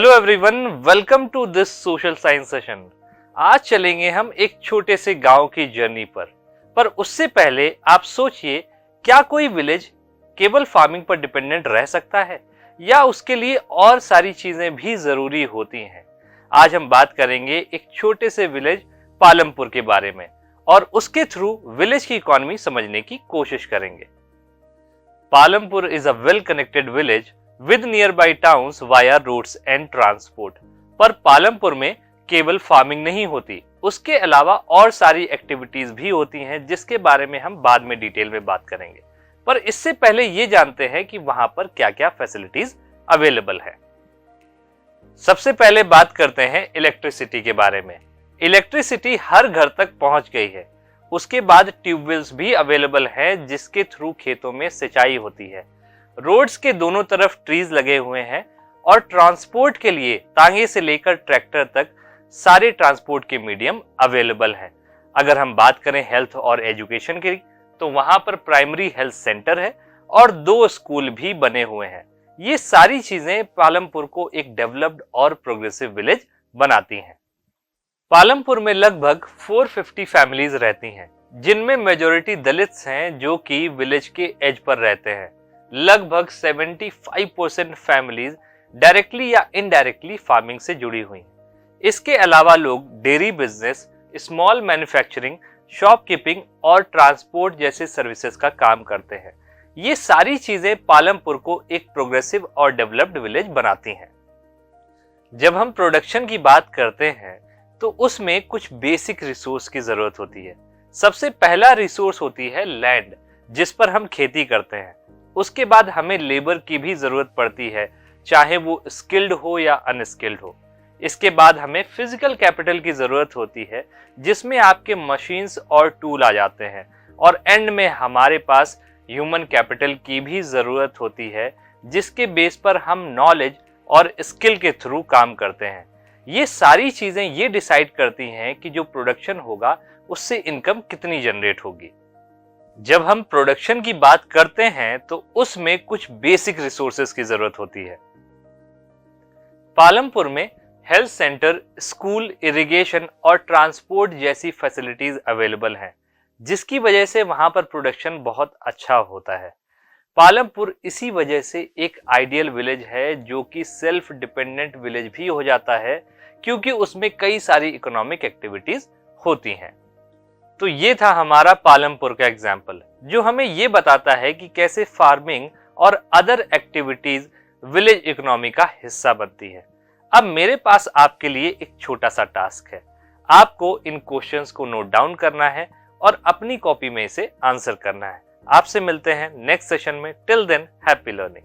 Hello everyone, welcome to this social science session. आज चलेंगे हम एक छोटे से गांव की जर्नी पर उससे पहले आप सोचिए, क्या कोई विलेज केवल फार्मिंग पर डिपेंडेंट रह सकता है या उसके लिए और सारी चीजें भी जरूरी होती हैं। आज हम बात करेंगे एक छोटे से विलेज पालमपुर के बारे में और उसके थ्रू विलेज की इकोनॉमी समझने की कोशिश करेंगे। Palampur is a well connected village with nearby towns via roads and transport। पर पालमपुर में केवल फार्मिंग नहीं होती, उसके अलावा और सारी एक्टिविटीज भी होती हैं जिसके बारे में हम बाद में डिटेल में बात करेंगे। पर इससे पहले ये जानते हैं कि वहां पर क्या क्या फैसिलिटीज अवेलेबल है। सबसे पहले बात करते हैं इलेक्ट्रिसिटी के बारे में। इलेक्ट्रिसिटी हर घर तक पहुंच गई है। उसके बाद ट्यूबवेल्स भी अवेलेबल हैं जिसके थ्रू खेतों में सिंचाई होती है। रोड्स के दोनों तरफ ट्रीज लगे हुए हैं और ट्रांसपोर्ट के लिए तांगे से लेकर ट्रैक्टर तक सारे ट्रांसपोर्ट के मीडियम अवेलेबल हैं। अगर हम बात करें हेल्थ और एजुकेशन की, तो वहां पर प्राइमरी हेल्थ सेंटर है और 2 स्कूल भी बने हुए हैं। ये सारी चीजें पालमपुर को एक डेवलप्ड और प्रोग्रेसिव विलेज बनाती हैं। पालमपुर में लगभग 450 फैमिलीज रहती हैं, जिनमें मेजॉरिटी दलित्स हैं जो कि विलेज के एज पर रहते हैं। लगभग 75% फैमिलीज डायरेक्टली या इनडायरेक्टली फार्मिंग से जुड़ी हुई हैं। इसके अलावा लोग dairy business, small manufacturing, shopkeeping और ट्रांसपोर्ट जैसे सर्विसेज का काम करते हैं। ये सारी चीजें पालमपुर को एक प्रोग्रेसिव और डेवलप्ड विलेज बनाती हैं। जब हम प्रोडक्शन की बात करते हैं तो उसमें कुछ बेसिक रिसोर्स की जरूरत होती है। सबसे पहला रिसोर्स होती है लैंड, जिस पर हम खेती करते हैं। उसके बाद हमें लेबर की भी जरूरत पड़ती है, चाहे वो स्किल्ड हो या अनस्किल्ड हो। इसके बाद हमें फिजिकल कैपिटल की जरूरत होती है, जिसमें आपके मशीन्स और टूल आ जाते हैं। और एंड में हमारे पास ह्यूमन कैपिटल की भी जरूरत होती है, जिसके बेस पर हम नॉलेज और स्किल के थ्रू काम करते हैं। ये सारी चीजें ये डिसाइड करती हैं कि जो प्रोडक्शन होगा उससे इनकम कितनी जनरेट होगी। जब हम प्रोडक्शन की बात करते हैं तो उसमें कुछ बेसिक रिसोर्सेज की जरूरत होती है। पालमपुर में हेल्थ सेंटर, स्कूल, इरिगेशन और ट्रांसपोर्ट जैसी फैसिलिटीज अवेलेबल हैं, जिसकी वजह से वहां पर प्रोडक्शन बहुत अच्छा होता है। पालमपुर इसी वजह से एक आइडियल विलेज है जो कि सेल्फ डिपेंडेंट विलेज भी हो जाता है, क्योंकि उसमें कई सारी इकोनॉमिक एक्टिविटीज होती हैं। तो ये था हमारा पालमपुर का एग्जाम्पल, जो हमें ये बताता है कि कैसे फार्मिंग और अदर एक्टिविटीज विलेज इकोनॉमी का हिस्सा बनती है। अब मेरे पास आपके लिए एक छोटा सा टास्क है। आपको इन क्वेश्चंस को नोट डाउन करना है और अपनी कॉपी में इसे आंसर करना है। आपसे मिलते हैं नेक्स्ट सेशन में। Till then, happy learning.